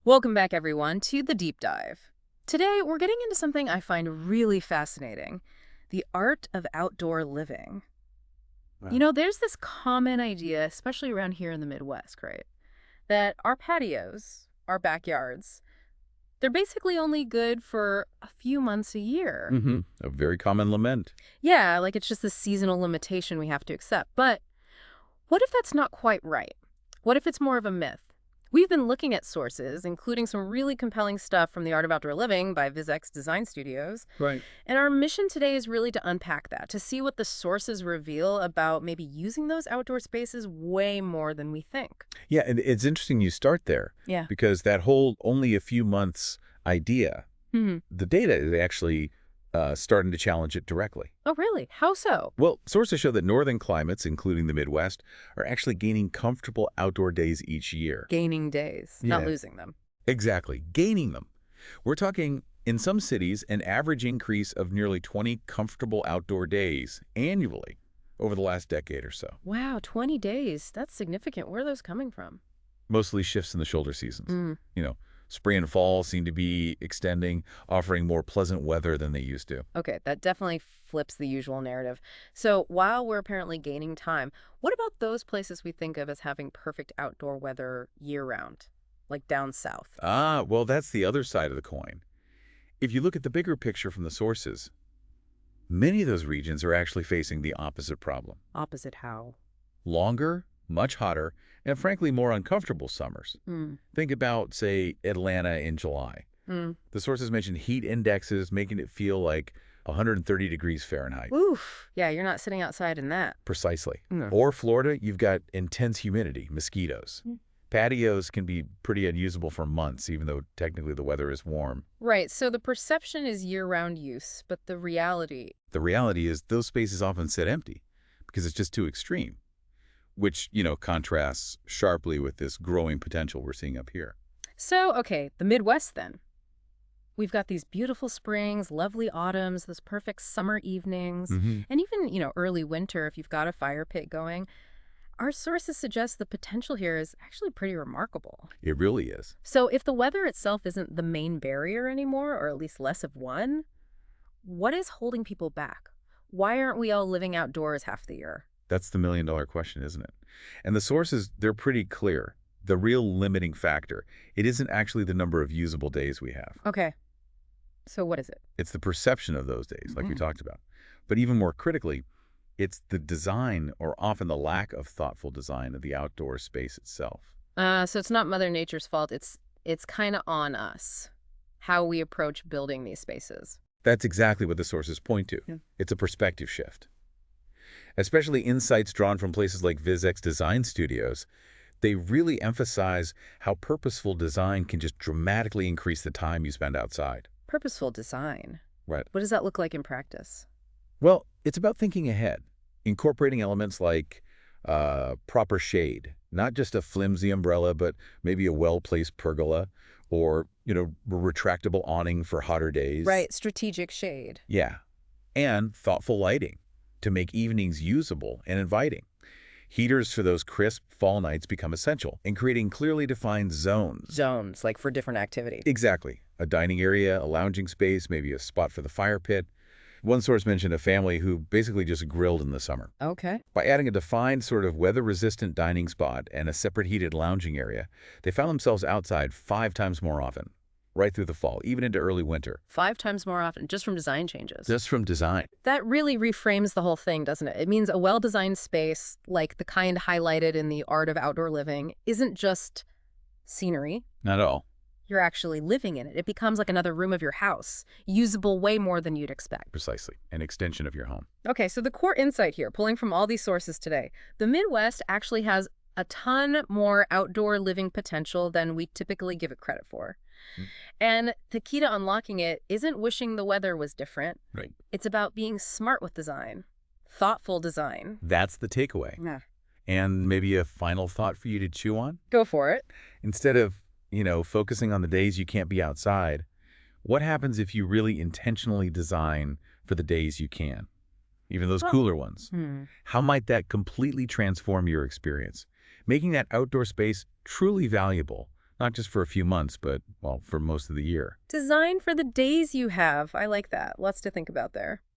Welcome back, everyone, to the Deep Dive. Today, we're getting into something I find really fascinating, the art of outdoor living. Wow. There's this common idea, especially around here in the Midwest, right? That our patios, our backyards, they're basically only good for a few months a year. A very common lament. Yeah, like it's just the seasonal limitation we have to accept. But what if that's not quite right? What if it's more of a myth? We've been looking at sources, including some really compelling stuff from the Art of Outdoor Living by VizX Design Studios. Right. And our mission today is really to unpack that, to see what the sources reveal about maybe using those outdoor spaces way more than we think. Yeah, and it's interesting you start there Yeah. because that whole only a few months idea, Hmm. the data is actually starting to challenge it directly. Oh, really? How so? Well, sources show that northern climates, including the Midwest, are actually gaining comfortable outdoor days each year. Gaining days, not Yeah. losing them. Exactly, gaining them. We're talking, in some cities, an average increase of nearly 20 comfortable outdoor days annually over the last decade or so. Wow, 20 days. That's significant. Where are those coming from? Mostly shifts in the shoulder seasons. Mm. You know, spring and fall seem to be extending, offering more pleasant weather than they used to. Okay, that definitely flips the usual narrative. So while we're apparently gaining time, what about those places we think of as having perfect outdoor weather year-round, like down south? Ah, well, that's the other side of the coin. If you look at the bigger picture from the sources, many of those regions are actually facing the opposite problem. Opposite how? Longer, much hotter, and frankly more uncomfortable summers. Mm. Think about, say, Atlanta in July. Mm. The sources mention heat indexes making it feel like 130 degrees Fahrenheit. Oof. Yeah, you're not sitting outside in that. Precisely. No. Or Florida, you've got intense humidity, mosquitoes. Mm. Patios can be pretty unusable for months, even though technically the weather is warm. Right, so the perception is year-round use, but the reality... The reality is those spaces often sit empty because it's just too extreme, which, contrasts sharply with this growing potential we're seeing up here. So, okay, the Midwest then. We've got these beautiful springs, lovely autumns, those perfect summer evenings, and even, early winter if you've got a fire pit going. Our sources suggest the potential here is actually pretty remarkable. It really is. So if the weather itself isn't the main barrier anymore, or at least less of one, what is holding people back? Why aren't we all living outdoors half the year? That's the million-dollar question, isn't it? And the sources, they're pretty clear. The real limiting factor, it isn't actually the number of usable days we have. Okay. So what is it? It's the perception of those days, like we talked about. But even more critically, it's the design, or often the lack of thoughtful design, of the outdoor space itself. So it's not Mother Nature's fault. It's kind of on us, how we approach building these spaces. That's exactly what the sources point to. Yeah. It's a perspective shift. Especially insights drawn from places like VizX Design Studios, they really emphasize how purposeful design can just dramatically increase the time you spend outside. Purposeful design. Right. What does that look like in practice? Well, it's about thinking ahead, incorporating elements like proper shade, not just a flimsy umbrella, but maybe a well-placed pergola or, a retractable awning for hotter days. Right, strategic shade. Yeah. And thoughtful lighting to make evenings usable and inviting. Heaters for those crisp fall nights become essential in creating clearly defined zones. Zones, like for different activity. Exactly. A dining area, a lounging space, maybe a spot for the fire pit. One source mentioned a family who basically just grilled in the summer. Okay. By adding a defined sort of weather-resistant dining spot and a separate heated lounging area, they found themselves outside 5 times more often, right through the fall, even into early winter. 5 times more often, just from design changes. Just from design. That really reframes the whole thing, doesn't it? It means a well-designed space, like the kind highlighted in the Art of Outdoor Living, isn't just scenery. Not at all. You're actually living in it. It becomes like another room of your house, usable way more than you'd expect. Precisely. An extension of your home. Okay, so the core insight here, pulling from all these sources today, the Midwest actually has a ton more outdoor living potential than we typically give it credit for. And the key to unlocking it isn't wishing the weather was different. Right. It's about being smart with design, thoughtful design. That's the takeaway. Yeah. And maybe a final thought for you to chew on? Go for it. Instead of, focusing on the days you can't be outside, what happens if you really intentionally design for the days you can? Even those cooler ones. How might that completely transform your experience, making that outdoor space truly valuable, not just for a few months, but, well, for most of the year. Design for the days you have. I like that. Lots to think about there.